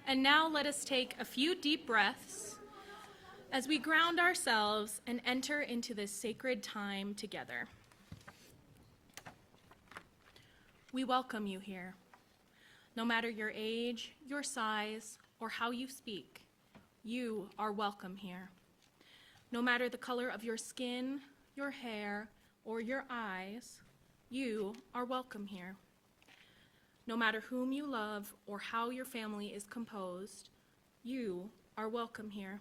And now let us take a few deep breaths as we ground ourselves and enter into this sacred time together. We welcome you here. No matter your age, your size, or how you speak, you are welcome here. No matter the color of your skin, your hair, or your eyes, you are welcome here. No matter whom you love or how your family is composed, you are welcome here.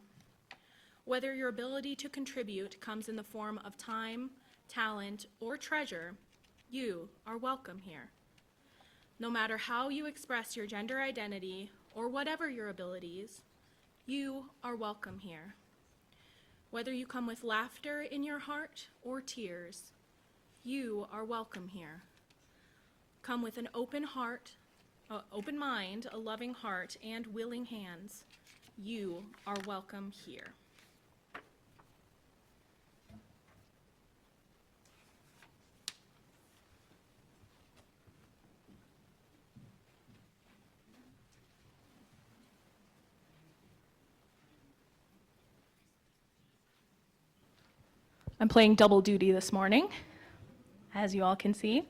Whether your ability to contribute comes in the form of time, talent, or treasure, you are welcome here. No matter how you express your gender identity or whatever your abilities, you are welcome here. Whether you come with laughter in your heart or tears, you are welcome here. Come with an open heart, open mind, a loving heart, and willing hands. You are welcome here. I'm playing double duty this morning, as you all can see.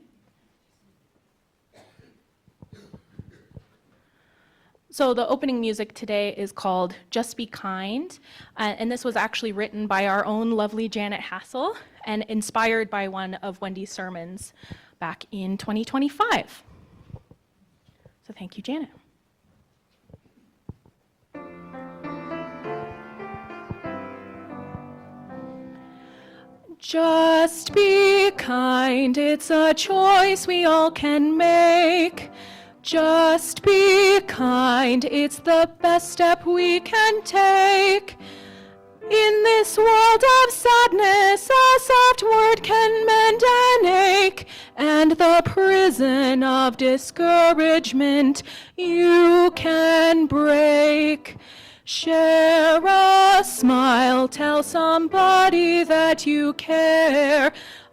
So the opening music today is called Just Be Kind, and this was actually written by our own lovely Janet Hassel and inspired by one of Wendy's sermons back in 2025. So thank you, Janet. Just be kind, it's a choice we all can make. Just be kind, it's the best step we can take. In this world of sadness, a soft word can mend an ache, and the prison of discouragement you can break. Share a smile, tell somebody that you care.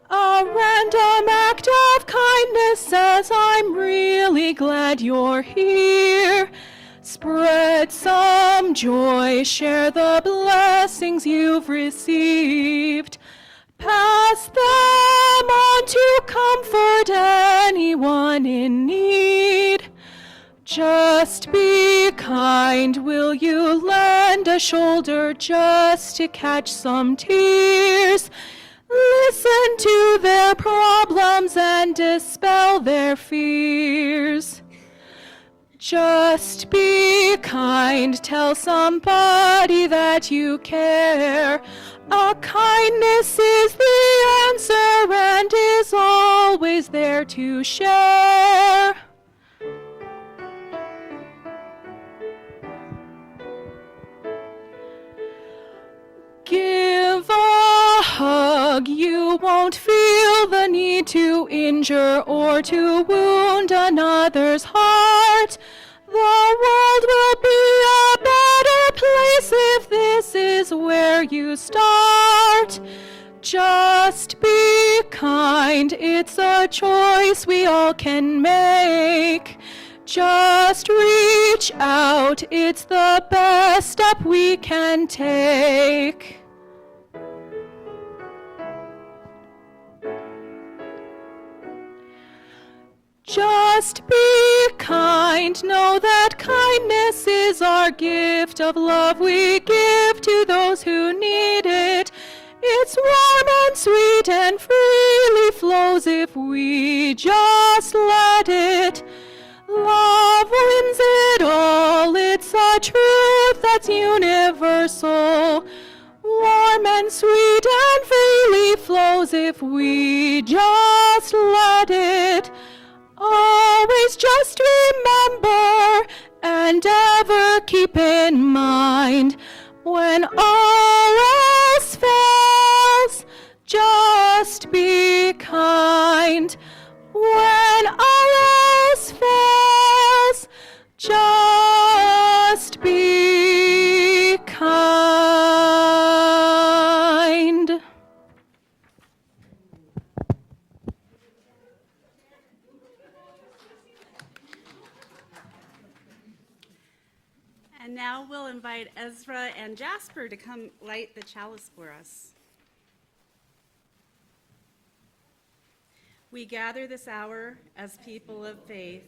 A random act of kindness says, I'm really glad you're here. Spread some joy, share the blessings you've received. Pass them on to comfort anyone in need. Just be kind, will you lend a shoulder just to catch some tears? Listen to their problems and dispel their fears. Just be kind, tell somebody that you care. A kindness is the answer and is always there to share. Give a hug, you won't feel the need to injure or to wound another's heart. The world will be a better place if this is where you start. Just be kind, it's a choice we all can make. Just reach out, it's the best step we can take. Just be kind, know that kindness is our gift of love we give to those who need it. It's warm and sweet and freely flows if we just let it. Love wins it all, it's a truth that's universal. Warm and sweet and freely flows if we just let it. Always just remember and ever keep in mind, when all else fails, just be kind. When all else fails, just be kind. And now we'll invite Ezra and Jasper to come light the chalice for us. We gather this hour as people of faith,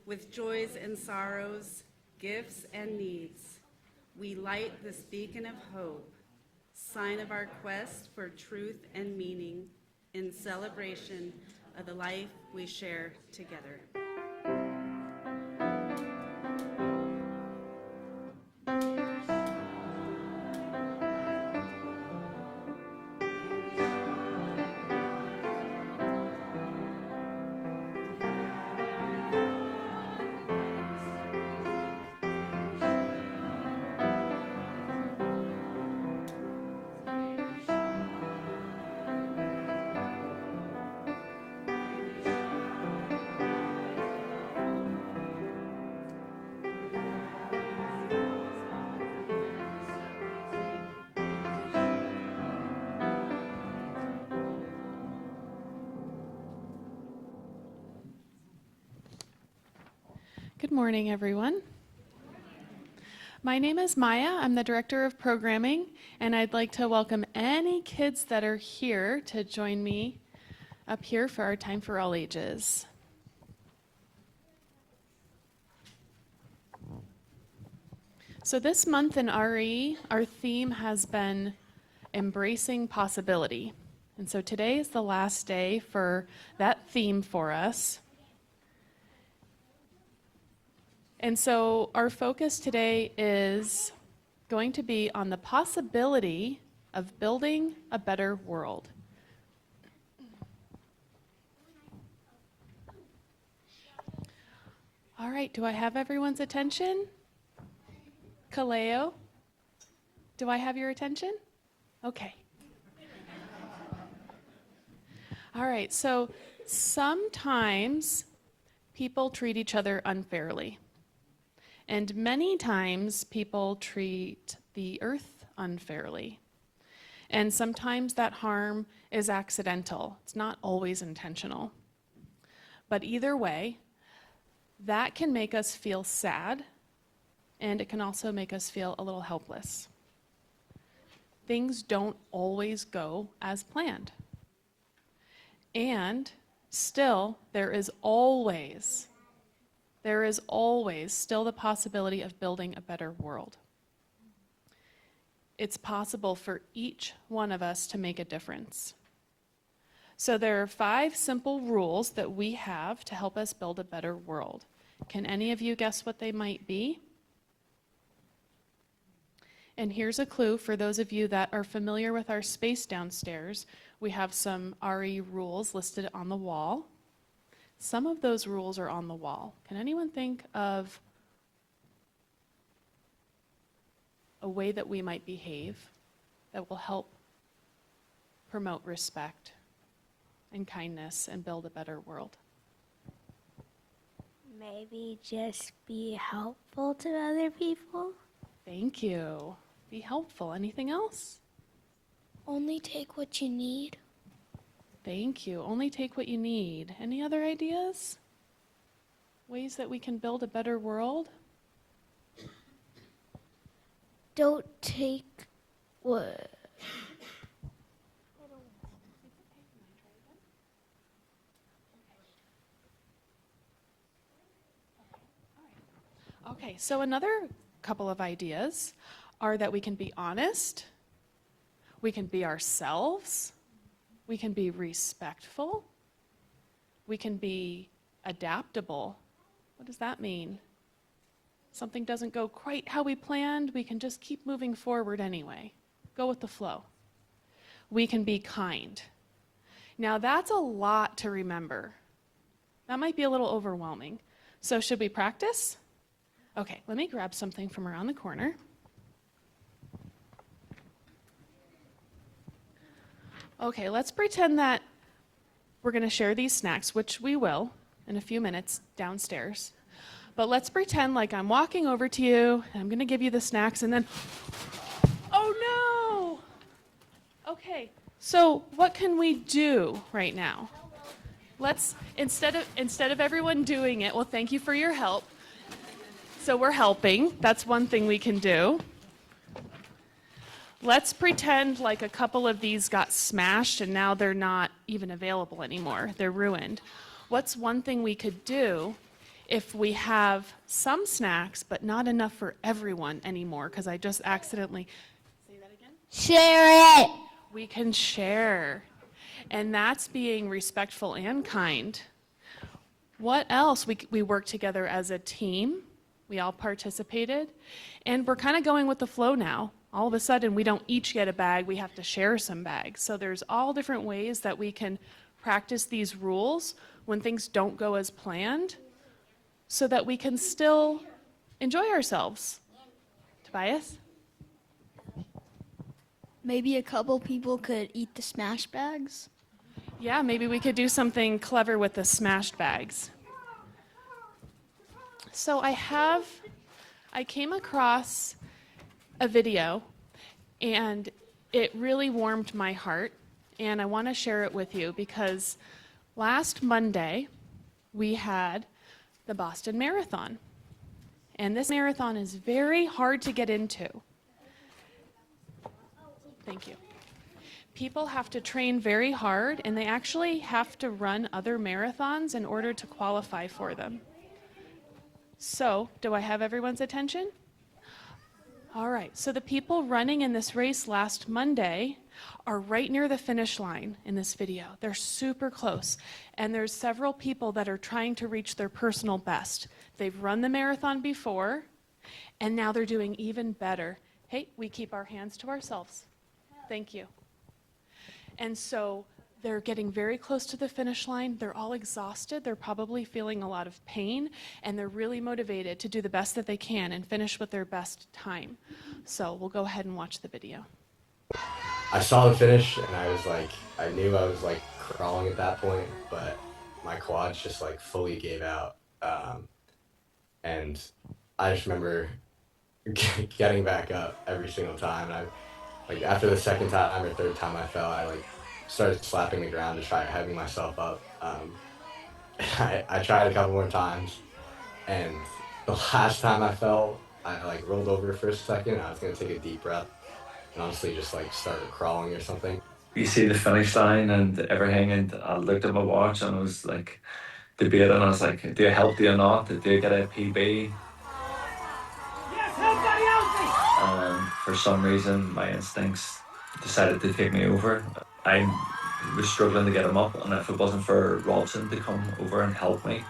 with joys and sorrows, gifts and needs. We light this beacon of hope, sign of our quest for truth and meaning in celebration of the life we share together. Good morning, everyone. My name is Maya. I'm the Director of Programming, and I'd like to welcome any kids that are here to join me up here for our Time for All Ages. So this month in RE, our theme has been Embracing Possibility. And so today is the last day for that theme for us. And so our focus today is going to be on the possibility of building a better world. All right, do I have everyone's attention? Kaleo, do I have your attention? Okay. All right, so sometimes people treat each other unfairly. And many times people treat the earth unfairly. And sometimes that harm is accidental. It's not always intentional. But either way, that can make us feel sad, and it can also make us feel a little helpless. Things don't always go as planned. And still, there is always still the possibility of building a better world. It's possible for each one of us to make a difference. So there are 5 simple rules that we have to help us build a better world. Can any of you guess what they might be? And here's a clue for those of you that are familiar with our space downstairs. We have some RE rules listed on the wall. Some of those rules are on the wall. Can anyone think of a way that we might behave that will help promote respect and kindness and build a better world? Maybe just be helpful to other people. Thank you. Be helpful. Anything else? Only take what you need. Thank you. Only take what you need. Any other ideas? Ways that we can build a better world? Don't take what... Okay, so another couple of ideas are that we can be honest, we can be ourselves, we can be respectful, we can be adaptable. What does that mean? Something doesn't go quite how we planned, we can just keep moving forward anyway. Go with the flow. We can be kind. Now that's a lot to remember. That might be a little overwhelming. So should we practice? Okay, let me grab something from around the corner. Okay, let's pretend that we're going to share these snacks, which we will in a few minutes downstairs. But let's pretend like I'm walking over to you, and I'm going to give you the snacks, and then, oh no! Okay, so what can we do right now? Let's, instead of everyone doing it, well, thank you for your help. So we're helping. That's one thing we can do. Let's pretend like a couple of these got smashed and now they're not even available anymore. They're ruined. What's one thing we could do if we have some snacks but not enough for everyone anymore? Because I just accidentally, say that again? Share it. We can share. And that's being respectful and kind. What else? We work together as a team. We all participated. And we're kind of going with the flow now. All of a sudden, we don't each get a bag. We have to share some bags. So there's all different ways that we can practice these rules when things don't go as planned so that we can still enjoy ourselves. Tobias? Maybe a couple people could eat the smash bags. Yeah, maybe we could do something clever with the smashed bags. So I came across a video and it really warmed my heart, and I want to share it with you because last Monday we had the Boston Marathon. And this marathon is very hard to get into. Thank you. People have to train very hard, and they actually have to run other marathons in order to qualify for them. So, do I have everyone's attention? All right, so the people running in this race last Monday are right near the finish line in this video. They're super close, and there's several people that are trying to reach their personal best. They've run the marathon before, and now they're doing even better. Hey, we keep our hands to ourselves. Thank you. And so they're getting very close to the finish line. They're all exhausted. They're probably feeling a lot of pain, and they're really motivated to do the best that they can and finish with their best time. So we'll go ahead and watch the video. I saw the finish, and I knew I was like crawling at that point, but my quads just like fully gave out. And I just remember getting back up every single time. And like after the second time or third time I fell, I like started slapping the ground to try hyping myself up. I tried a couple more times, and the last time I fell, I like rolled over for a second. I was gonna take a deep breath, and honestly just like started crawling or something. You see the finish line and everything, and I looked at my watch and I was like debating. I was like, do I help, do I not? Do I get a PB? For some reason, my instincts decided to take me over. I was struggling to get him up, and if it wasn't for Robson to come over and help me,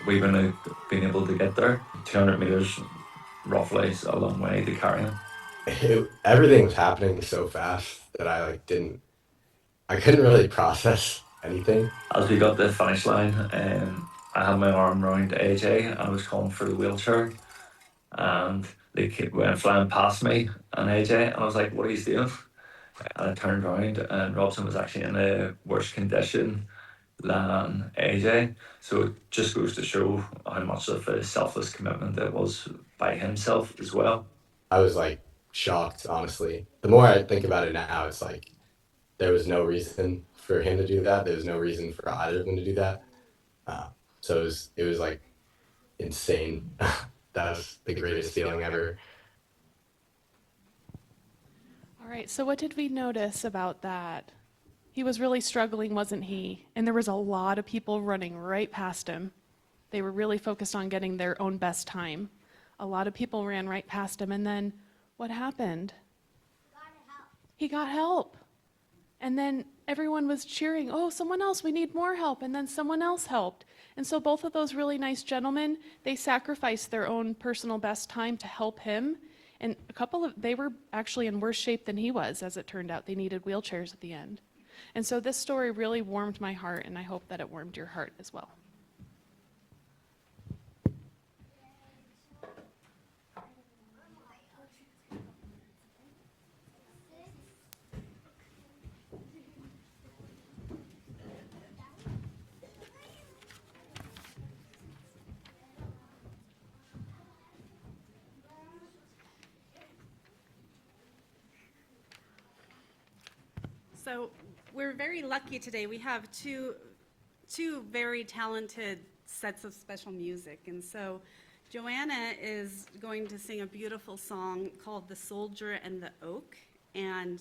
we wouldn't have been able to get there. 200 meters roughly is a long way to carry him. Everything was happening so fast that I couldn't really process anything. As we got to the finish line, I had my arm around AJ and I was calling for the wheelchair, and they went flying past me and AJ, and I was like, what are you doing? And I turned around and Robson was actually in a worse condition than AJ. So it just goes to show how much of a selfless commitment it was by himself as well. I was like shocked, honestly. The more I think about it now, it's like there was no reason for him to do that. There was no reason for either of them to do that. So it was like insane. That was the greatest feeling ever. All right, so what did we notice about that? He was really struggling, wasn't he? And there was a lot of people running right past him. They were really focused on getting their own best time. A lot of people ran right past him, and then what happened? He got help. And then everyone was cheering, oh, someone else, we need more help. And then someone else helped. And so both of those really nice gentlemen, they sacrificed their own personal best time to help him. And they were actually in worse shape than he was, as it turned out. They needed wheelchairs at the end. And so this story really warmed my heart, and I hope that it warmed your heart as well. So we're very lucky today. We have two very talented sets of special music. And so Joanna is going to sing a beautiful song called The Soldier and the Oak, and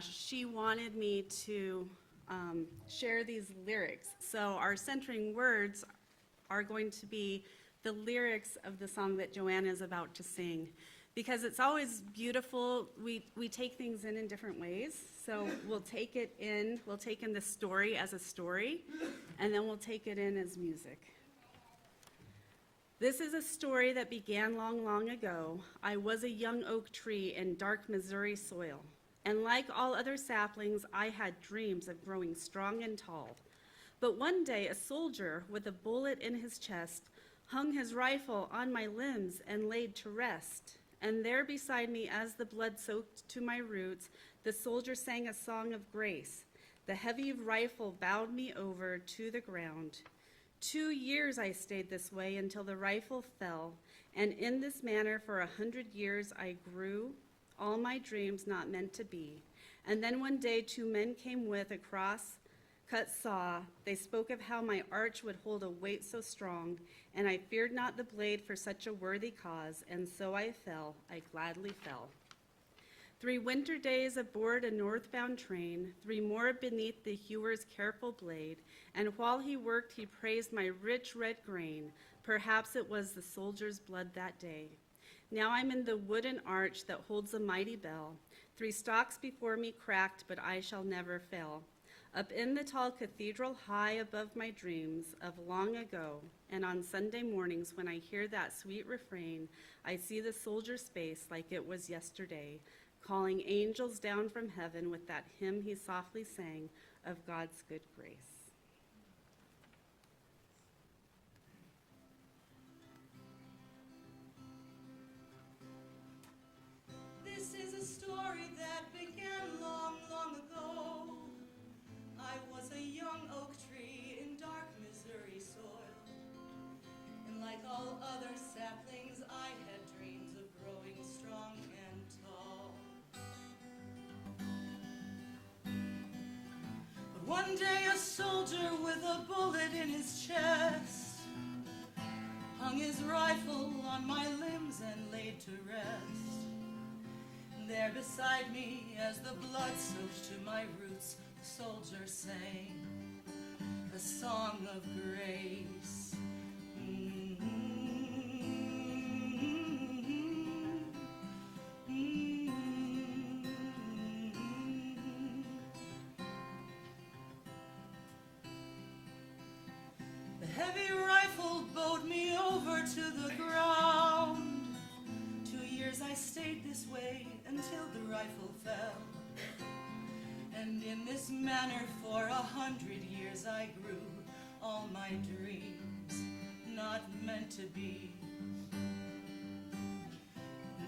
she wanted me to share these lyrics. So our centering words are going to be the lyrics of the song that Joanna is about to sing. Because it's always beautiful, we take things in different ways. So we'll take in the story as a story, and then we'll take it in as music. This is a story that began long, long ago. I was a young oak tree in dark Missouri soil. And like all other saplings, I had dreams of growing strong and tall. But one day, a soldier with a bullet in his chest hung his rifle on my limbs and laid to rest. And there beside me, as the blood soaked to my roots, the soldier sang a song of grace. The heavy rifle bowed me over to the ground. 2 years I stayed this way until the rifle fell, and in this manner for 100 years I grew, all my dreams not meant to be. And then one day 2 men came with a cross-cut saw. They spoke of how my arch would hold a weight so strong, and I feared not the blade for such a worthy cause, and so I fell, I gladly fell. 3 winter days aboard a northbound train, 3 more beneath the hewer's careful blade, and while he worked, he praised my rich red grain. Perhaps it was the soldier's blood that day. Now I'm in the wooden arch that holds a mighty bell. 3 stalks before me cracked, but I shall never fail. Up in the tall cathedral high above my dreams of long ago, and on Sunday mornings when I hear that sweet refrain, I see the soldier's face like it was yesterday, calling angels down from heaven with that hymn he softly sang of God's good grace. This is a story that began long, long ago. I was a young oak tree in dark Missouri soil. And like all other saplings, I had dreams of growing strong and tall. But one day a soldier with a bullet in his chest hung his rifle on my limbs and laid to rest. There beside me, as the blood soaked to my roots, the soldier sang a song of grace. The heavy rifle bowed me over to the ground. 2 years I stayed this way until the rifle fell. And in this manner for 100 years I grew, all my dreams not meant to be.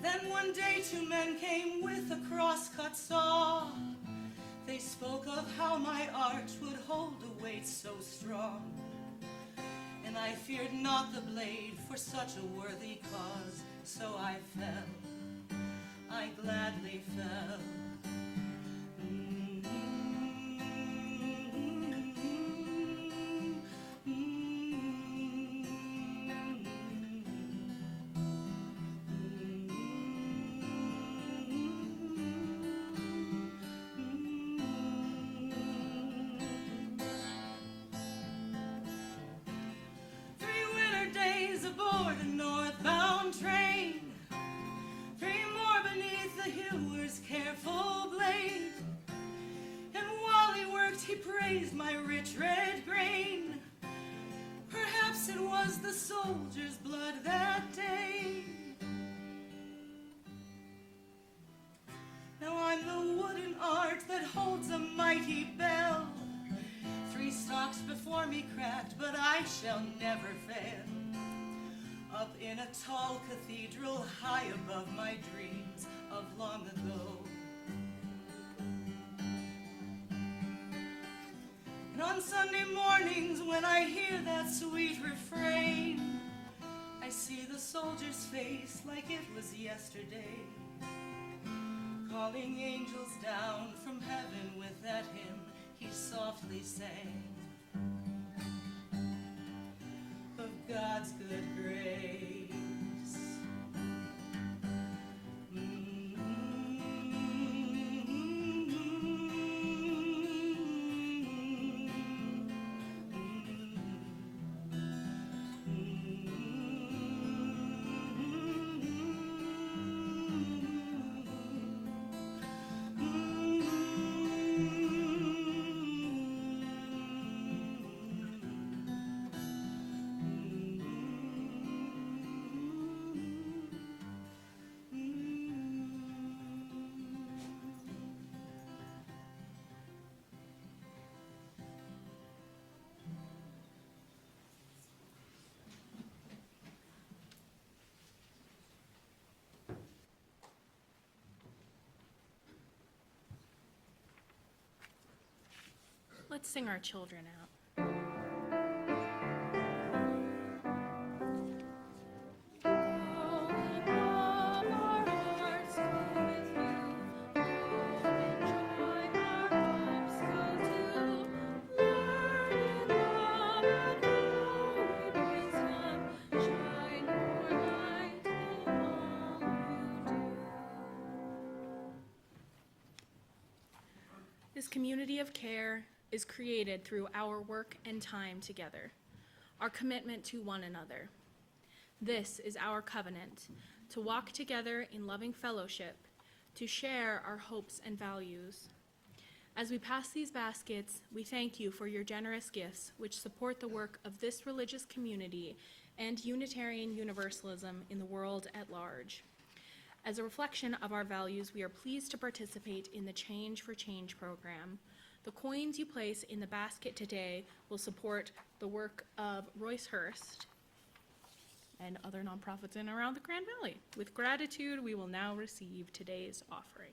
Then one day 2 men came with a cross-cut saw. They spoke of how my arch would hold a weight so strong. And I feared not the blade for such a worthy cause, so I fell, I gladly fell. Aboard a northbound train, 3 more beneath the hewer's careful blade. And while he worked, he praised my rich red grain. Perhaps it was the soldier's blood that day. Now I'm the wooden arch that holds a mighty bell. 3 stalks before me cracked, but I shall never fail. Up in a tall cathedral high above my dreams of long ago. And on Sunday mornings when I hear that sweet refrain, I see the soldier's face like it was yesterday, calling angels down from heaven with that hymn he softly sang of God's good grace. Let's sing our children out. This community of care is created through our work and time together, our commitment to one another. This is our covenant, to walk together in loving fellowship, to share our hopes and values. As we pass these baskets, we thank you for your generous gifts, which support the work of this religious community and Unitarian Universalism in the world at large. As a reflection of our values, we are pleased to participate in the Change for Change program. The coins you place in the basket today will support the work of Royce Hurst and other nonprofits in and around the Grand Valley. With gratitude, we will now receive today's offering.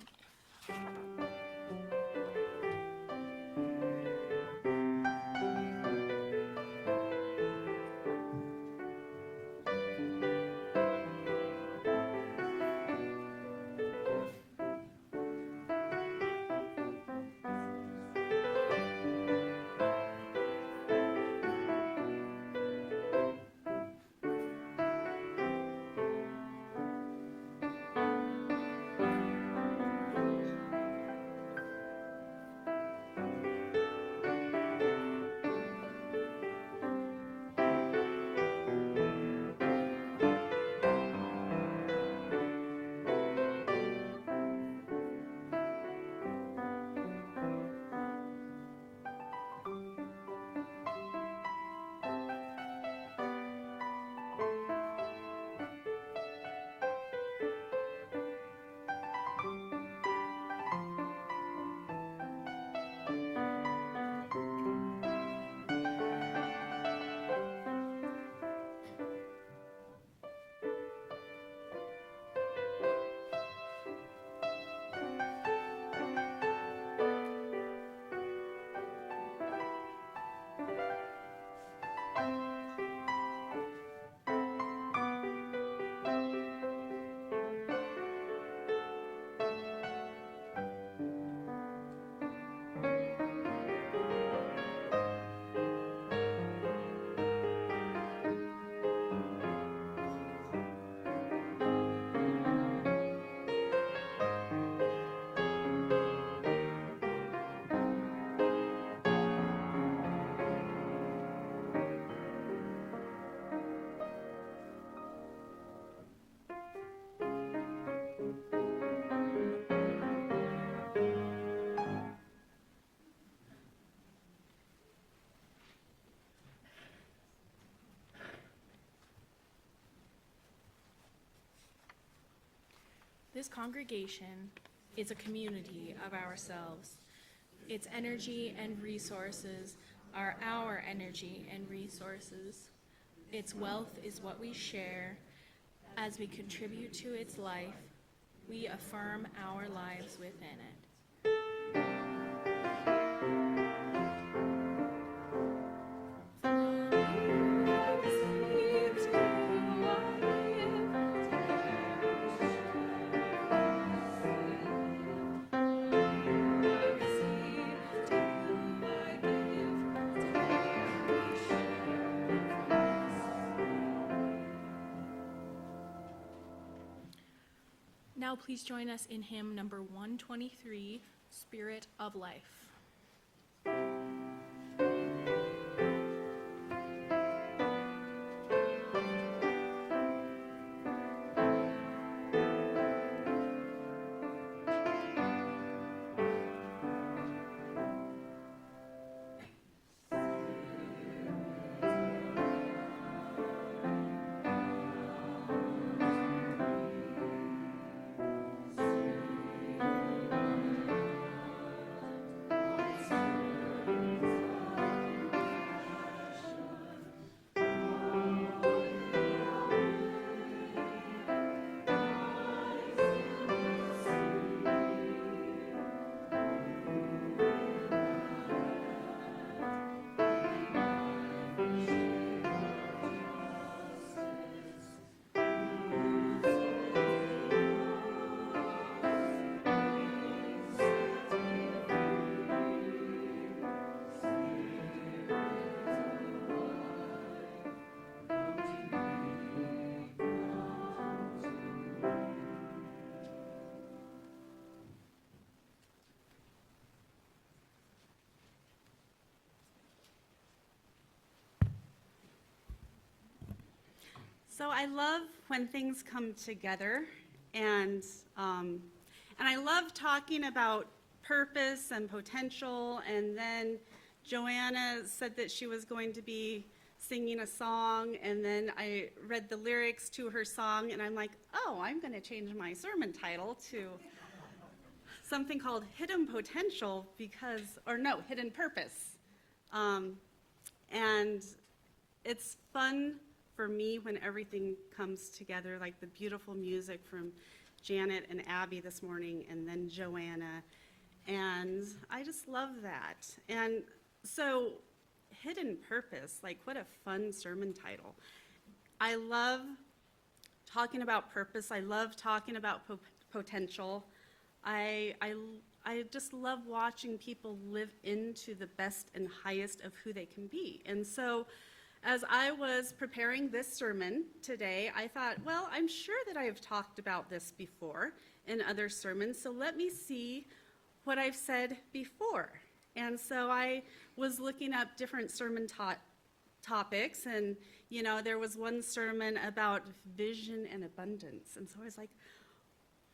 This congregation is a community of ourselves. Its energy and resources are our energy and resources. Its wealth is what we share. As we contribute to its life, we affirm our lives within it. Now please join us in hymn number 123, Spirit of Life. So I love when things come together, and I love talking about purpose and potential. And then Joanna said that she was going to be singing a song, and then I read the lyrics to her song, and I'm like, oh, I'm going to change my sermon title to something called Hidden Potential Hidden Purpose. And it's fun for me when everything comes together, like the beautiful music from Janet and Abby this morning, and then Joanna. And I just love that. And so, Hidden Purpose, like what a fun sermon title. I love talking about purpose. I love talking about potential. I just love watching people live into the best and highest of who they can be. And so, as I was preparing this sermon today, I thought, well, I'm sure that I have talked about this before in other sermons, so let me see what I've said before. And so I was looking up different sermon topics, and there was one sermon about vision and abundance. And so I was like,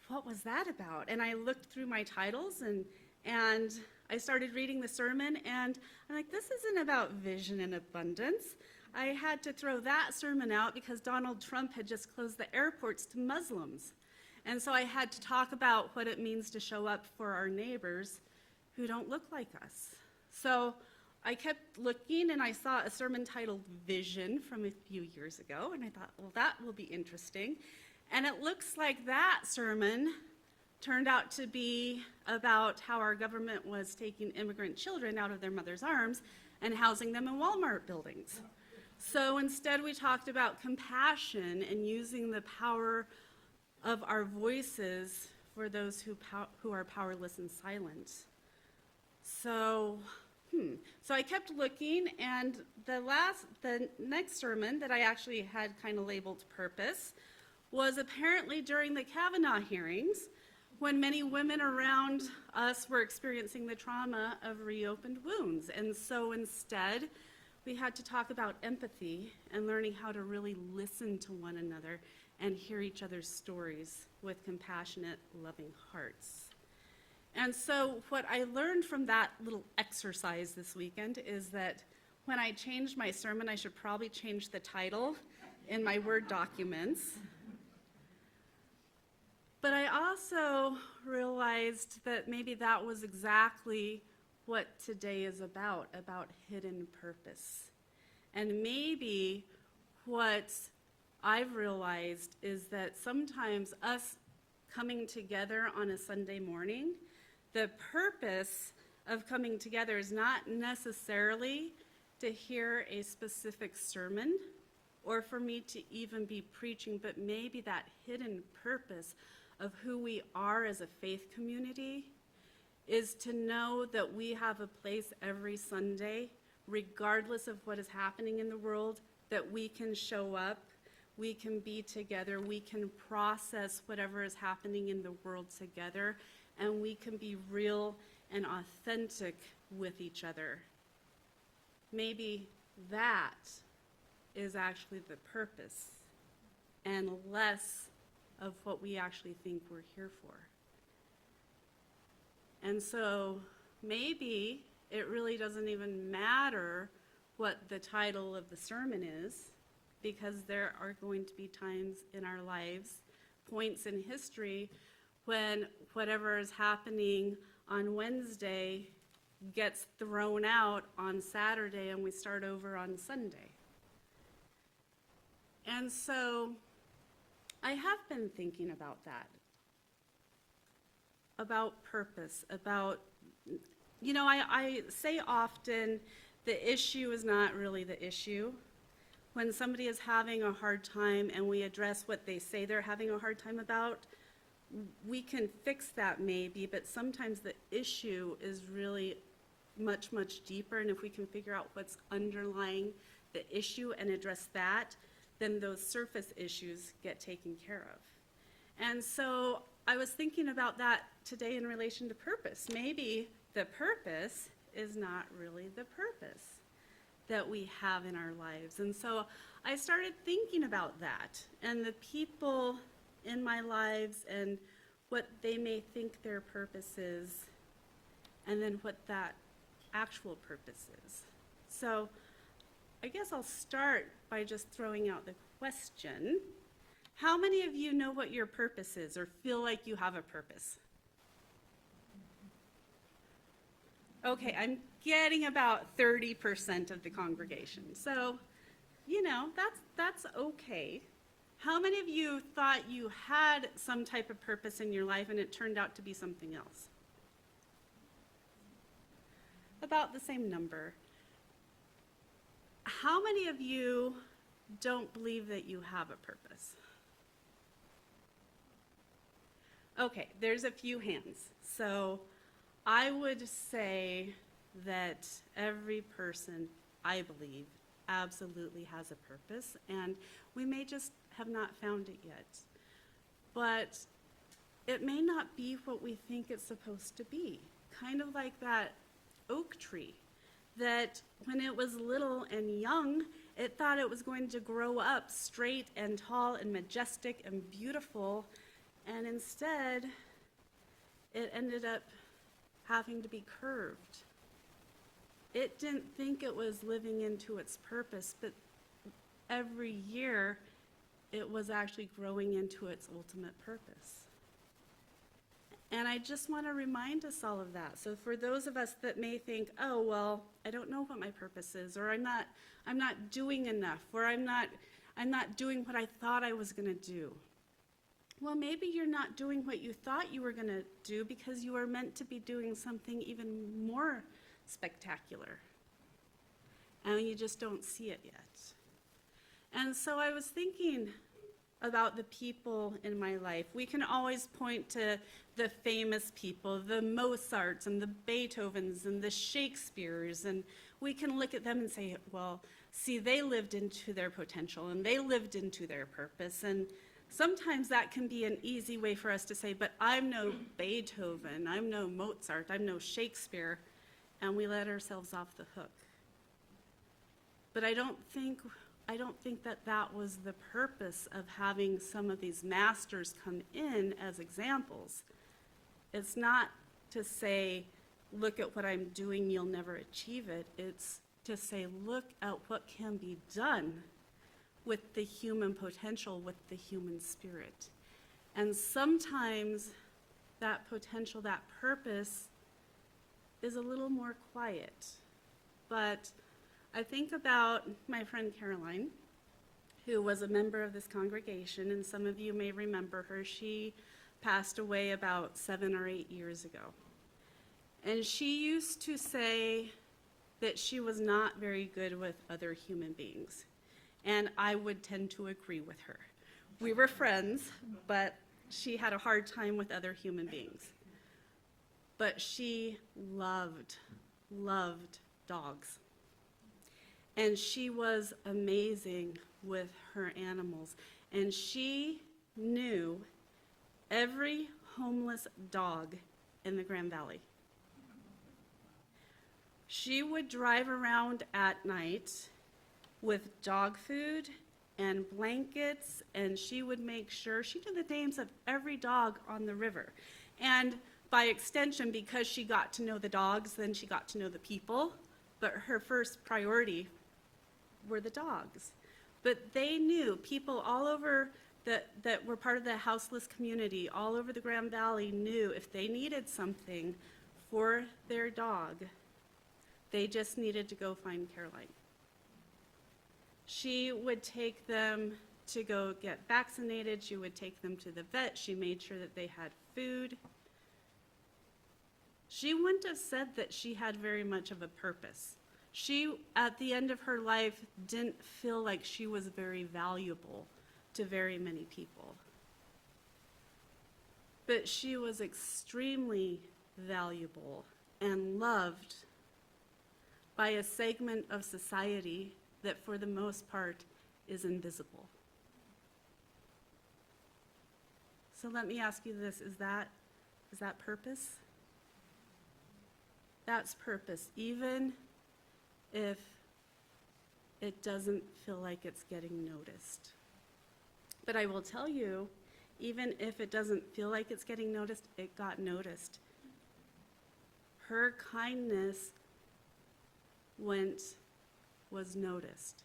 what was that about? And I looked through my titles, and I started reading the sermon, and I'm like, this isn't about vision and abundance. I had to throw that sermon out because Donald Trump had just closed the airports to Muslims. And so I had to talk about what it means to show up for our neighbors who don't look like us. So I kept looking, and I saw a sermon titled Vision from a few years ago, and I thought, well, that will be interesting. And it looks like that sermon turned out to be about how our government was taking immigrant children out of their mother's arms and housing them in Walmart buildings. So instead, we talked about compassion and using the power of our voices for those who are powerless and silent. So I kept looking, and the next sermon that I actually had kind of labeled Purpose was apparently during the Kavanaugh hearings, when many women around us were experiencing the trauma of reopened wounds. And so instead, we had to talk about empathy and learning how to really listen to one another and hear each other's stories with compassionate, loving hearts. And so what I learned from that little exercise this weekend is that when I change my sermon, I should probably change the title in my Word documents. But I also realized that maybe that was exactly what today is about hidden purpose. And maybe what I've realized is that sometimes us coming together on a Sunday morning, the purpose of coming together is not necessarily to hear a specific sermon or for me to even be preaching, but maybe that hidden purpose of who we are as a faith community is to know that we have a place every Sunday, regardless of what is happening in the world, that we can show up, we can be together, we can process whatever is happening in the world together, and we can be real and authentic with each other. Maybe that is actually the purpose, and less of what we actually think we're here for. And so maybe it really doesn't even matter what the title of the sermon is, because there are going to be times in our lives, points in history, when whatever is happening on Wednesday gets thrown out on Saturday and we start over on Sunday. And so I have been thinking about that, about purpose, about, I say often the issue is not really the issue. When somebody is having a hard time and we address what they say they're having a hard time about, we can fix that maybe, but sometimes the issue is really much, much deeper, and if we can figure out what's underlying the issue and address that, then those surface issues get taken care of. And so I was thinking about that today in relation to purpose. Maybe the purpose is not really the purpose. that we have in our lives. And so I started thinking about that and the people in my lives and what they may think their purpose is, and then what that actual purpose is. So I guess I'll start by just throwing out the question. How many of you know what your purpose is or feel like you have a purpose? Okay, I'm getting about 30% of the congregation. So, you know, that's okay. How many of you thought you had some type of purpose in your life and it turned out to be something else? About the same number. How many of you don't believe that you have a purpose? Okay, there's a few hands. So I would say that every person, I believe, absolutely has a purpose, and we may just have not found it yet. But it may not be what we think it's supposed to be. Kind of like that oak tree, that when it was little and young, it thought it was going to grow up straight and tall and majestic and beautiful, and instead, it ended up having to be curved. It didn't think it was living into its purpose, but every year it was actually growing into its ultimate purpose. And I just want to remind us all of that. So for those of us that may think, oh, well, I don't know what my purpose is, or I'm not doing enough, or I'm not doing what I thought I was going to do. Well, maybe you're not doing what you thought you were going to do because you are meant to be doing something even more spectacular. And you just don't see it yet. And so I was thinking about the people in my life. We can always point to the famous people, the Mozarts and the Beethovens and the Shakespeares, and we can look at them and say, well, see, they lived into their potential and they lived into their purpose. And sometimes that can be an easy way for us to say, but I'm no Beethoven, I'm no Mozart, I'm no Shakespeare, and we let ourselves off the hook. But I don't think that was the purpose of having some of these masters come in as examples. It's not to say, look at what I'm doing, you'll never achieve it. It's to say, look at what can be done with the human potential, with the human spirit. And sometimes that potential, that purpose is a little more quiet. But I think about my friend Caroline, who was a member of this congregation, and some of you may remember her. She passed away about 7 or 8 years ago. And she used to say that she was not very good with other human beings. And I would tend to agree with her. We were friends, but she had a hard time with other human beings. But she loved dogs. And she was amazing with her animals. And she knew every homeless dog in the Grand Valley. She would drive around at night with dog food and blankets, and she would make sure she knew the names of every dog on the river. And by extension, because she got to know the dogs, then she got to know the people, but her first priority were the dogs. But they knew, people all over that were part of the houseless community, all over the Grand Valley, knew if they needed something for their dog, they just needed to go find Caroline. She would take them to go get vaccinated. She would take them to the vet. She made sure that they had food. She wouldn't have said that she had very much of a purpose. She, at the end of her life, didn't feel like she was very valuable to very many people. But she was extremely valuable and loved by a segment of society that for the most part is invisible. So let me ask you this, is that purpose? That's purpose, even if it doesn't feel like it's getting noticed. But I will tell you, even if it doesn't feel like it's getting noticed, it got noticed. Her kindness was noticed.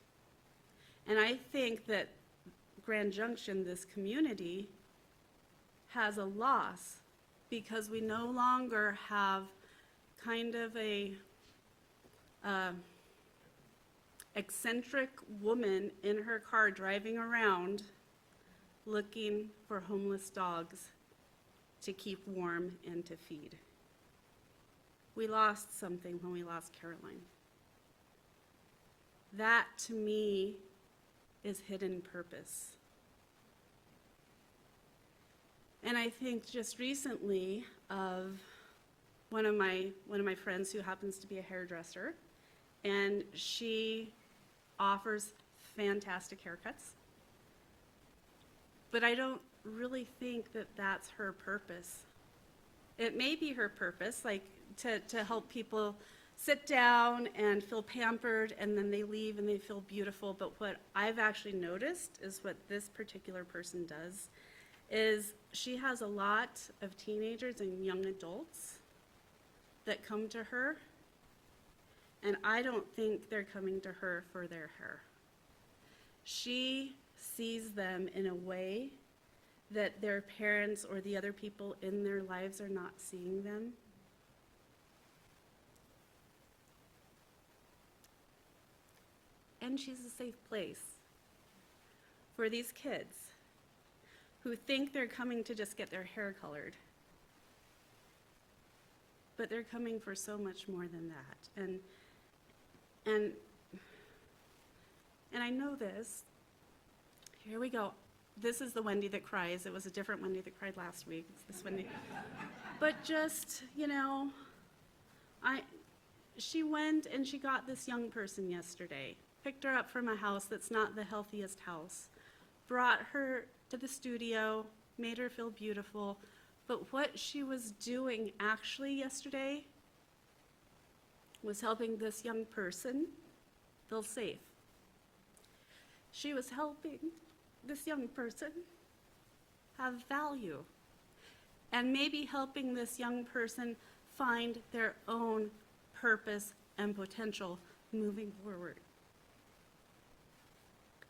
And I think that Grand Junction, this community, has a loss because we no longer have kind of a eccentric woman in her car driving around looking for homeless dogs to keep warm and to feed. We lost something when we lost Caroline. That, to me, is hidden purpose. And I think just recently of one of my friends who happens to be a hairdresser, and she offers fantastic haircuts. But I don't really think that that's her purpose. It may be her purpose, like to help people sit down and feel pampered, and then they leave and they feel beautiful. But what I've actually noticed is what this particular person does is she has a lot of teenagers and young adults that come to her, and I don't think they're coming to her for their hair. She sees them in a way that their parents or the other people in their lives are not seeing them. And she's a safe place for these kids who think they're coming to just get their hair colored. But they're coming for so much more than that. And I know this. Here we go. This is the Wendy that cries. It was a different Wendy that cried last week. It's this Wendy. But just, she went and she got this young person yesterday, picked her up from a house that's not the healthiest house, brought her to the studio, made her feel beautiful. But what she was doing actually yesterday was helping this young person feel safe. She was helping this young person have value, and maybe helping this young person find their own purpose and potential moving forward.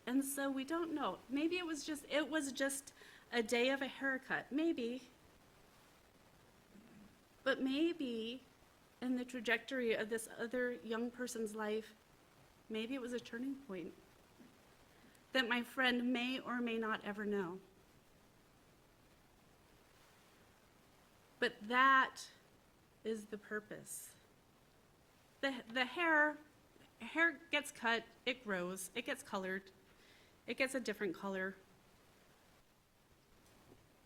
And so we don't know. Maybe it was just a day of a haircut, maybe. But maybe in the trajectory of this other young person's life, maybe it was a turning point that my friend may or may not ever know. But that is the purpose. The hair gets cut, it grows, it gets colored, it gets a different color.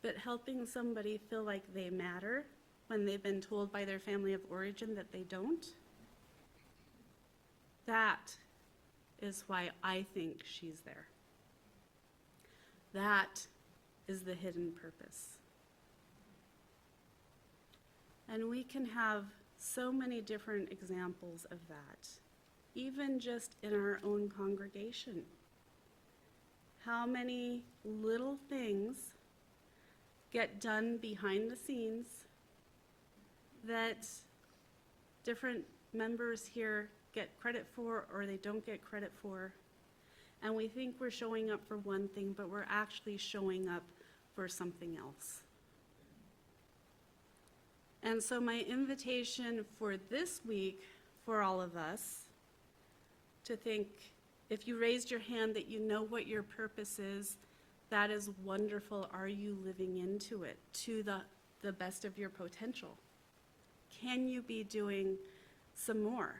But helping somebody feel like they matter when they've been told by their family of origin that they don't, that is why I think she's there. That is the hidden purpose. And we can have so many different examples of that, even just in our own congregation. How many little things get done behind the scenes that different members here get credit for or they don't get credit for. And we think we're showing up for one thing, but we're actually showing up for something else. And so my invitation for this week for all of us to think, if you raised your hand that you know what your purpose is, that is wonderful. Are you living into it to the best of your potential? Can you be doing some more?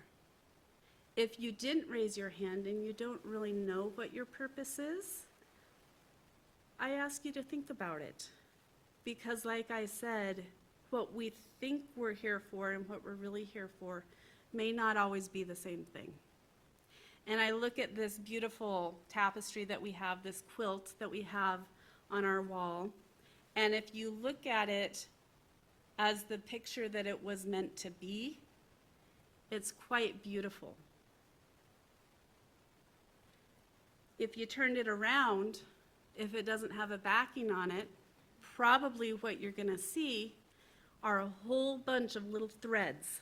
If you didn't raise your hand and you don't really know what your purpose is, I ask you to think about it. Because like I said, what we think we're here for and what we're really here for may not always be the same thing. And I look at this beautiful tapestry that we have, this quilt that we have on our wall, and if you look at it as the picture that it was meant to be, it's quite beautiful. if you turned it around, if it doesn't have a backing on it, probably what you're going to see are a whole bunch of little threads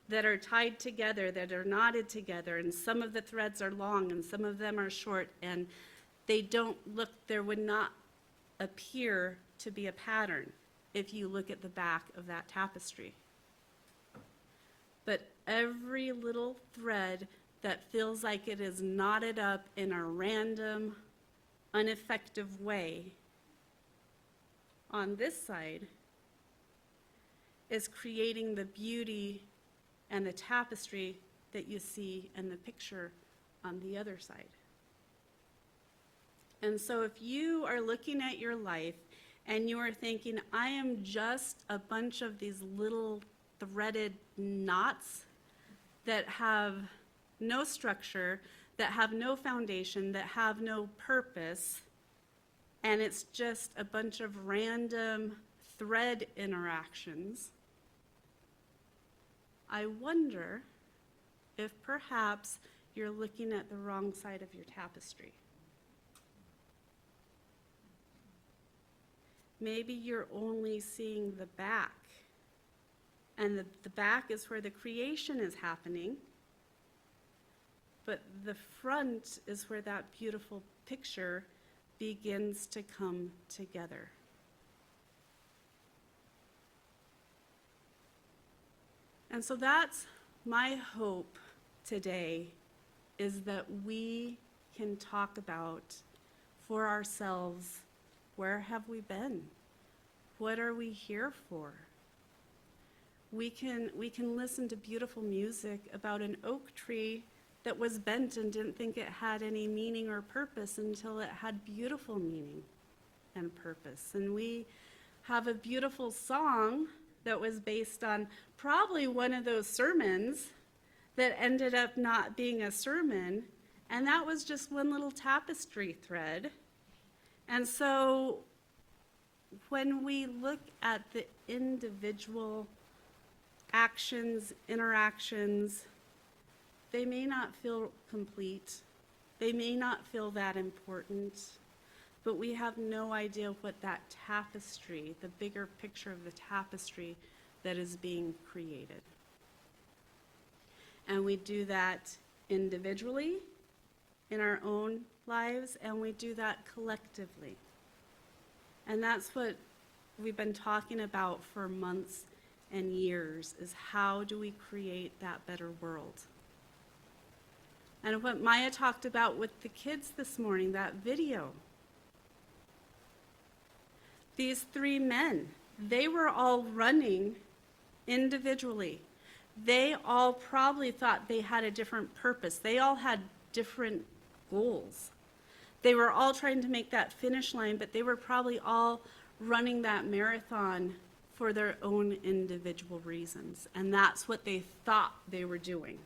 that are tied together, that are knotted together, and some of the threads are long and some of them are short, and they don't look, there would not appear to be a pattern if you look at the back of that tapestry. But every little thread that feels like it is knotted up in a random, ineffective way on this side is creating the beauty and the tapestry that you see in the picture on the other side. And so if you are looking at your life and you are thinking, I am just a bunch of these little threaded knots that have no structure, that have no foundation, that have no purpose, and it's just a bunch of random thread interactions, I wonder if perhaps you're looking at the wrong side of your tapestry. Maybe you're only seeing the back, and the back is where the creation is happening, but the front is where that beautiful picture begins to come together. And so that's my hope today, is that we can talk about for ourselves, where have we been? What are we here for? We can listen to beautiful music about an oak tree that was bent and didn't think it had any meaning or purpose until it had beautiful meaning and purpose. And we have a beautiful song that was based on probably one of those sermons that ended up not being a sermon, and that was just one little tapestry thread. And so when we look at the individual actions, interactions, they may not feel complete. They may not feel that important, but we have no idea what that tapestry, the bigger picture of the tapestry that is being created. And we do that individually in our own lives, and we do that collectively. And that's what we've been talking about for months and years, is how do we create that better world? And what Maya talked about with the kids this morning, that video. These three men, they were all running individually. They all probably thought they had a different purpose. They all had different goals. They were all trying to make that finish line, but they were probably all running that marathon for their own individual reasons. And that's what they thought they were doing.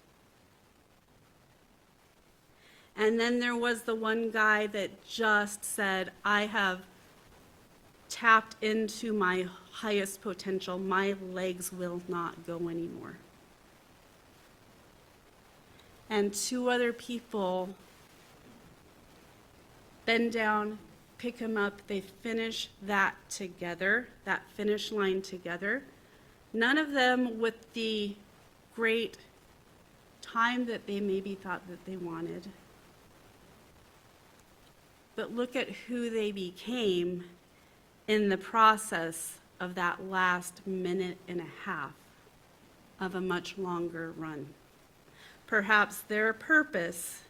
And then there was the one guy that just said, I have tapped into my highest potential. My legs will not go anymore. And two other people bend down, pick him up. They finish that together, that finish line together. None of them with the great time that they maybe thought that they wanted. But look at who they became in the process of that last minute and a half of a much longer run. Perhaps their purpose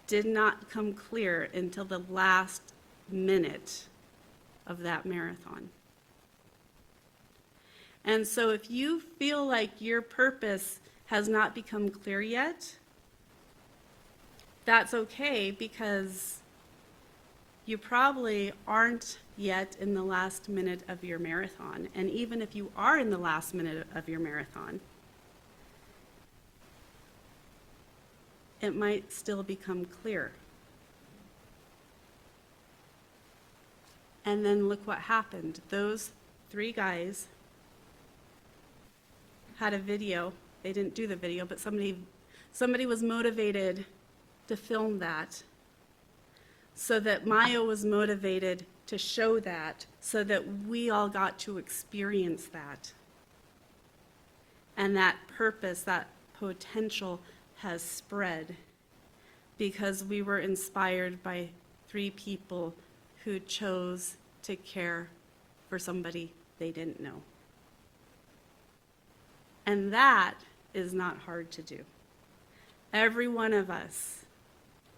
did not come clear until the last minute of that marathon. And so if you feel like your purpose has not become clear yet, that's okay, because you probably aren't yet in the last minute of your marathon. And even if you are in the last minute of your marathon, it might still become clear. And then look what happened. Those three guys had a video. They didn't do the video, but somebody was motivated to film that. so that Maya was motivated to show that, so that we all got to experience that. And that purpose, that potential has spread because we were inspired by 3 people who chose to care for somebody they didn't know. And that is not hard to do. Every one of us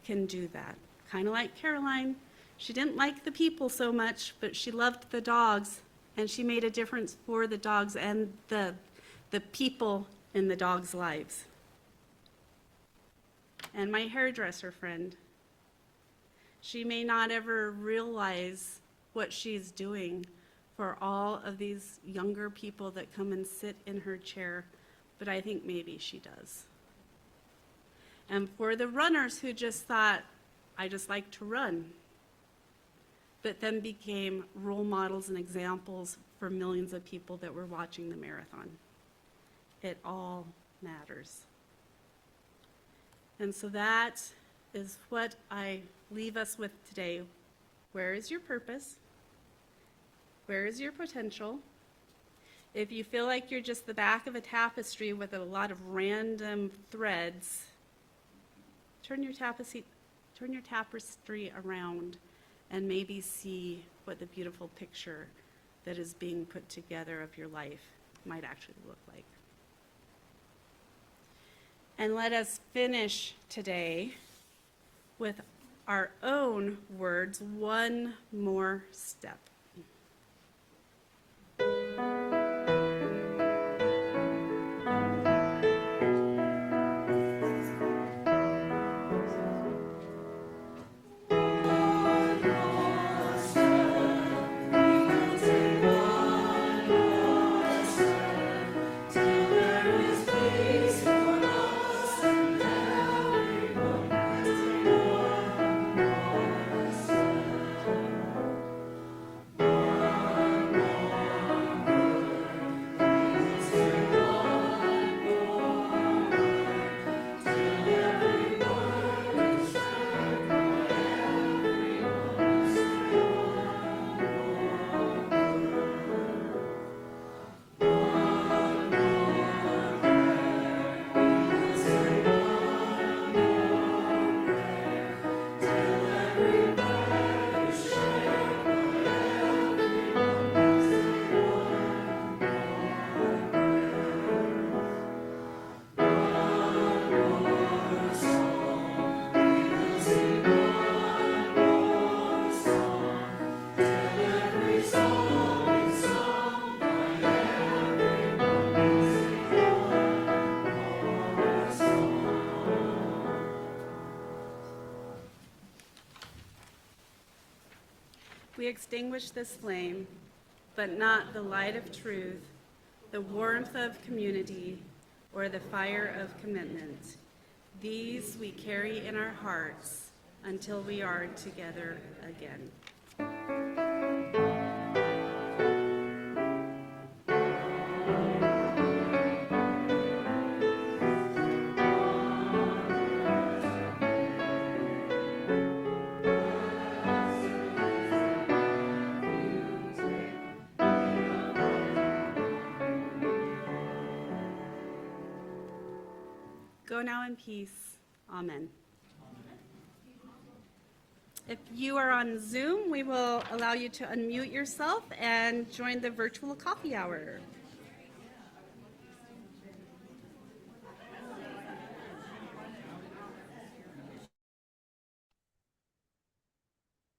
can do that. Kind of like Caroline. She didn't like the people so much, but she loved the dogs, and she made a difference for the dogs and the people in the dogs' lives. And my hairdresser friend, she may not ever realize what she's doing for all of these younger people that come and sit in her chair, but I think maybe she does. And for the runners who just thought, I just like to run, but then became role models and examples for millions of people that were watching the marathon. It all matters. And so that is what I leave us with today. Where is your purpose? Where is your potential? If you feel like you're just the back of a tapestry with a lot of random threads, turn your tapestry around and maybe see what the beautiful picture that is being put together of your life might actually look like. And let us finish today with our own words, one more step. We extinguish this flame, but not the light of truth, the warmth of community, or the fire of commitment. These we carry in our hearts until we are together again. Go now in peace. Amen. If you are on Zoom, we will allow you to unmute yourself and join the virtual coffee hour.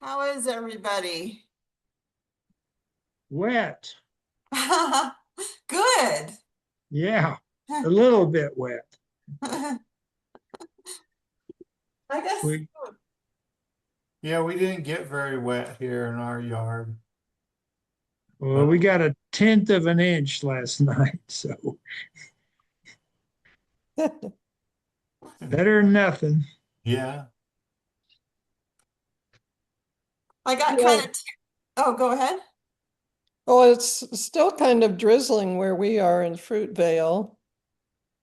How is everybody? Wet. Good. Yeah, a little bit wet. I guess Yeah, we didn't get very wet here in our yard. Well, we got 1/10 of an inch last night, so better than nothing. Yeah. I got Yeah. kind of, oh, go ahead. Well, it's still kind of drizzling where we are in Fruitvale.